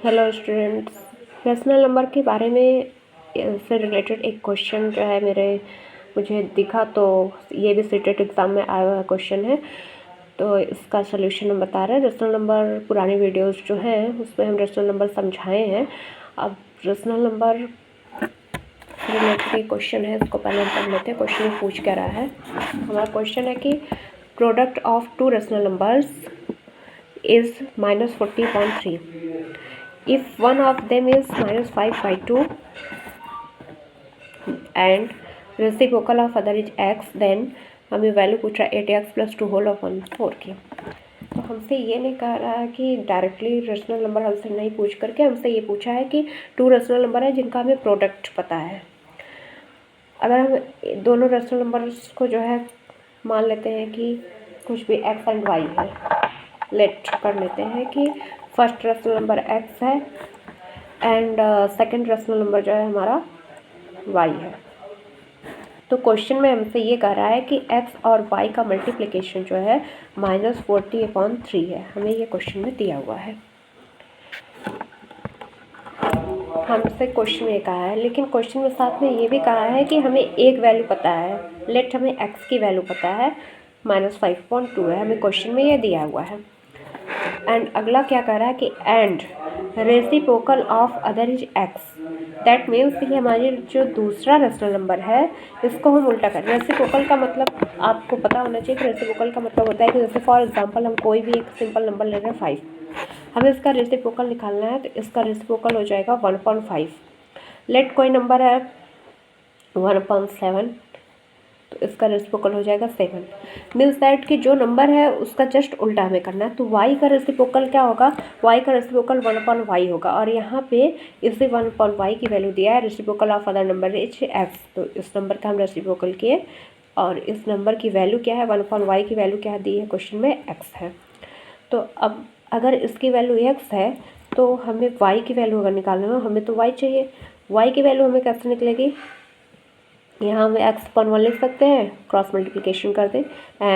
Hello students, rational number के बारे में से रिलेटेड एक क्वेश्चन जो है मुझे दिखा, तो ये भी सीटेट एग्ज़ाम में आया हुआ क्वेश्चन है। तो इसका सोल्यूशन हम बता रहे हैं। रैशनल नंबर पुरानी वीडियोस जो हैं उसमें हम रैशनल नंबर समझाए हैं। अब रैशनल नंबर रिलेटेड क्वेश्चन है, इसको पहले हम पढ़ लेते हैं। क्वेश्चन में पूछ क्या रहा है। हमारा क्वेश्चन है कि product of to rational numbers is -40.3 if one of them is -5/2 and reciprocal of other is x, then हमें वैल्यू पूछ रहा है 8x + 2 होल अपॉन 4 की। तो हमसे ये नहीं कह रहा है कि डायरेक्टली रैशनल नंबर हमसे नहीं पूछ करके हमसे ये पूछा है कि टू रैशनल नंबर है जिनका हमें प्रोडक्ट पता है। अगर हम दोनों रैशनल नंबर्स को जो है मान लेते हैं कि कुछ भी x एंड y है, लेट कर लेते हैं कि फर्स्ट रैशनल नंबर x है एंड सेकंड रैशनल नंबर जो है हमारा y है। तो क्वेश्चन में हमसे ये कह रहा है कि x और y का मल्टीप्लिकेशन जो है -40/3 है। हमें ये क्वेश्चन में दिया हुआ है, हमसे क्वेश्चन में कहा है। लेकिन क्वेश्चन में साथ में ये भी कहा है कि हमें एक वैल्यू पता है। लेट हमें x की वैल्यू पता है -5.2 है, हमें क्वेश्चन में ये दिया हुआ है। एंड अगला क्या कह रहा है कि and reciprocal of other is x। That means कि हमारी जो दूसरा रैशनल नंबर है इसको हम उल्टा करें। रेसिप्रोकल का मतलब आपको पता होना चाहिए कि रेसिप्रोकल का मतलब होता है कि जैसे फॉर एग्जांपल हम कोई भी एक सिंपल नंबर ले रहे हैं 5, हमें इसका रेसिप्रोकल निकालना है। तो इसका रेसिप्रोकल हो जाएगा 1/5। लेट कोई नंबर है 1/7, तो इसका रेसिप्रोकल हो जाएगा 7। मीन्स दैट कि जो नंबर है उसका जस्ट उल्टा हमें करना है। तो y का रेसिप्रोकल क्या होगा, y का रेसिप्रोकल 1/y होगा। और यहाँ पे इसे 1/y की वैल्यू दिया है। Reciprocal of other number is x, तो इस नंबर का हम रेसिप्रोकल किए और इस नंबर की वैल्यू क्या है, 1/y की वैल्यू क्या दी है क्वेश्चन में, x है। तो अब अगर इसकी वैल्यू x है तो हमें y की वैल्यू अगर निकालना हो, हमें तो y चाहिए। y की वैल्यू हमें कैसे निकलेगी, यहाँ हम x/1 लिख सकते हैं, क्रॉस मल्टीप्लिकेशन कर दें,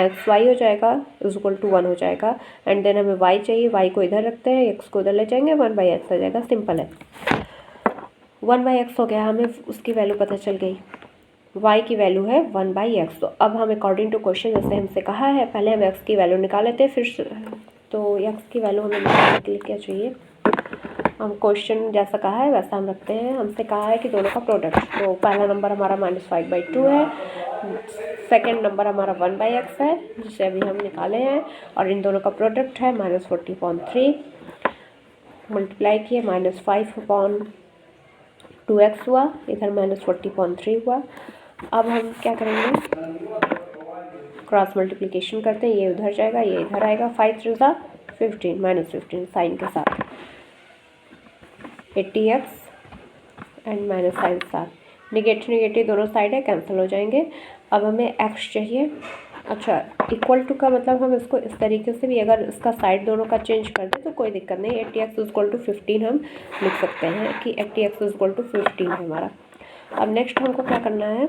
xy हो जाएगा =1 हो जाएगा। एंड देन हमें y चाहिए, y को इधर रखते हैं, x को उधर ले जाएंगे, 1/x हो जाएगा। सिंपल है, 1/x हो गया, हमें उसकी वैल्यू पता चल गई। y की वैल्यू है 1/x। तो अब हम अकॉर्डिंग टू क्वेश्चन जैसे हमसे कहा है, पहले हम x की वैल्यू निकाल लेते हैं। फिर तो x की वैल्यू हमें निकालने के लिए क्या चाहिए, हम क्वेश्चन जैसा कहा है वैसा हम रखते हैं। हमसे कहा है कि दोनों का प्रोडक्ट, तो पहला नंबर हमारा -5/2 है, सेकंड नंबर हमारा 1/x है जिसे अभी हम निकाले हैं, और इन दोनों का प्रोडक्ट है -40.3। मल्टीप्लाई किए, -5/2x हुआ, इधर -40.3 हुआ। अब हम क्या करेंगे, क्रॉस मल्टीप्लिकेशन करते हैं, ये उधर जाएगा, ये इधर आएगा। 5 3 15, -15 साइन के साथ 80x एंड माइनस साइन के साथ। निगेटिव निगेटिव दोनों साइड है, कैंसिल हो जाएंगे। अब हमें x चाहिए। अच्छा, इक्वल टू का मतलब हम इसको इस तरीके से भी अगर इसका साइड दोनों का चेंज कर दें तो कोई दिक्कत नहीं। 80x = 15 हम लिख सकते हैं कि 80x = 15 है हमारा। अब नेक्स्ट हमको क्या करना है,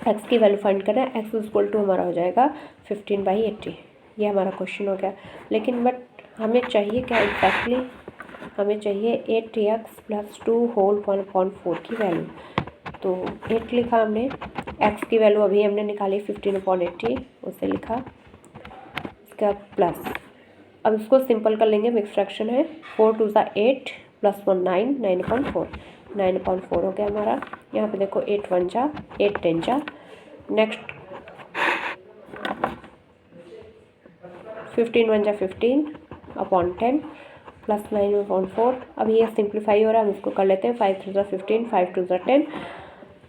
x की वैल्यू फाइंड करना है। x = हमारा हो जाएगा 15/80। ये हमारा क्वेश्चन हो गया। लेकिन बट हमें चाहिए क्या एग्जैक्टली, हमें चाहिए 8x + 2 होल 1/4 की वैल्यू। तो 8 लिखा हमने, x की वैल्यू अभी हमने निकाली 15/80, उसे लिखा, इसका प्लस। अब इसको सिंपल कर लेंगे, मिक्स फ्रैक्शन है। 4 2 8 + 1 9, 9/4, 9/4 हो गया हमारा। यहाँ पे देखो 8 1 जा 8 10 जा। नेक्स्ट 15 1 जा 15/10 + 9/4। अब ये सिंप्लीफाई हो रहा है, हम इसको कर लेते हैं। 5 3 15, 5 2 10।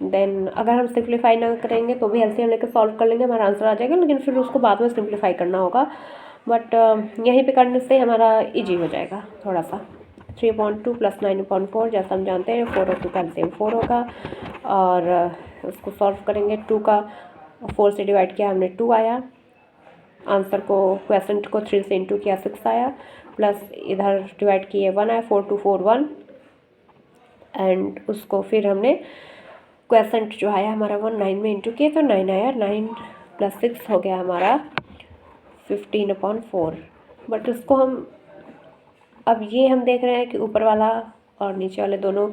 देन अगर हम सिंप्लीफाई ना करेंगे तो भी एलसीएम लेकर सॉल्व कर लेंगे, हमारा आंसर आ जाएगा। लेकिन फिर उसको बाद में सिंप्लीफाई करना होगा, बट यहीं पे करने से हमारा इजी हो जाएगा थोड़ा सा। 3/2 + 9/4, जैसा हम जानते हैं 4 और 2 का एलसीएम 4 होगा। और उसको सॉल्व करेंगे, 2 का 4 से डिवाइड किया हमने 2 आया। आंसर को, क्वेश्चन को 3 से इंटू किया 6 आया, प्लस इधर डिवाइड किए 1 आया, 4 2 4 1। एंड उसको फिर हमने क्वेश्चन जो आया हमारा 1 9 में इंटू किए तो 9 आया। 9 + 6 हो गया हमारा 15/4। बट इसको हम अब ये हम देख रहे हैं कि ऊपर वाला और नीचे वाले दोनों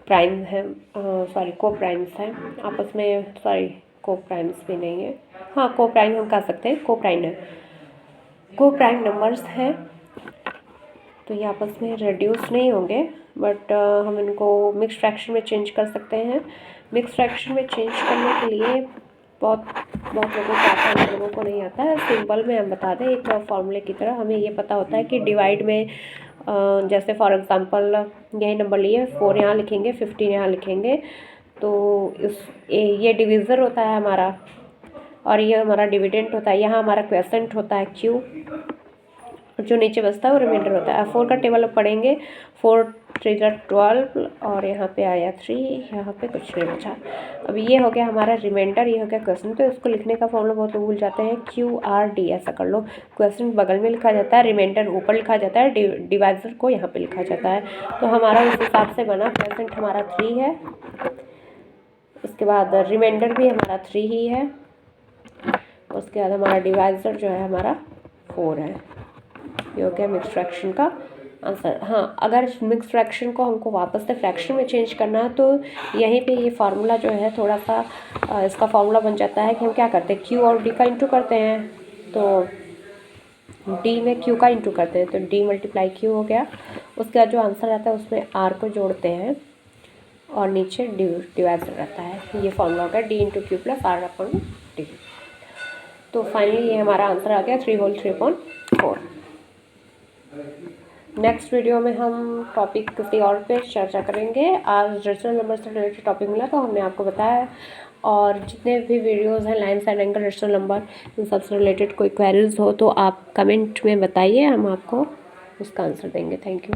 प्राइम हैं, सॉरी को प्राइम्स हैं आपस में, सॉरी को प्राइम्स भी नहीं है, हाँ को प्राइम हम कह सकते हैं, को प्राइम है, को प्राइम नंबर्स हैं। तो ये आपस में रिड्यूस नहीं होंगे, बट हम इनको मिक्स फ्रैक्शन में चेंज कर सकते हैं। मिक्स फ्रैक्शन में चेंज करने के लिए बहुत लोगों को आता है, बहुत लोगों को नहीं आता है। सिंपल में हम बता दें, एक फॉर्मूले की तरह हमें ये पता होता है कि डिवाइड में जैसे फॉर एग्जांपल यही नंबर लिए 4 यहाँ लिखेंगे, 15 यहाँ लिखेंगे, तो ये डिविज़र होता है हमारा, और ये हमारा डिविडेंट होता है। यहाँ हमारा क्वेसेंट होता है Q, जो नीचे बचता है वो रिमाइंडर होता है। 4 का टेबल अब पढ़ेंगे, 4 3 12 और यहाँ पे आया 3, यहाँ पे कुछ नहीं बचा। अब ये हो गया हमारा रिमाइंडर, ये हो गया क्वेश्चन। तो इसको लिखने का फॉर्मूला बहुत लोग भूल जाते हैं, QRD ऐसा कर लो। क्वेश्चन बगल में लिखा जाता है, रिमाइंडर ऊपर लिखा जाता है, डिवाइजर को यहाँ पे लिखा जाता है। तो हमारा उस हिसाब से बना, क्वेश्चन हमारा 3 है, उसके बाद रिमाइंडर भी हमारा 3 ही है, उसके बाद हमारा डिवाइजर जो है हमारा 4 है। ये हो गया मिक्स फ्रैक्शन का आंसर। हाँ, अगर मिक्स फ्रैक्शन को हमको वापस से फ्रैक्शन में चेंज करना है तो यहीं पे ये फार्मूला जो है थोड़ा सा इसका फार्मूला बन जाता है कि हम क्या करते हैं, Q और D का इंटू करते हैं, तो D में Q का इंटू करते हैं, तो D मल्टीप्लाई Q हो गया। उसके बाद जो आंसर आता है उसमें R को जोड़ते हैं और नीचे डिवाइडर रहता है। ये फार्मूला हो गया D into Q plus R upon D। तो फाइनली ये हमारा आंसर आ गया 3 होल 3/4। नेक्स्ट वीडियो में हम टॉपिक किसी और पे चर्चा करेंगे। आज रेशनल नंबर से रिलेटेड टॉपिक मिला तो हमने आपको बताया, और जितने भी वीडियोस हैं line side angle rational number in सबसे रिलेटेड कोई क्वेरीज हो तो आप कमेंट में बताइए, हम आपको उसका आंसर देंगे। Thank you.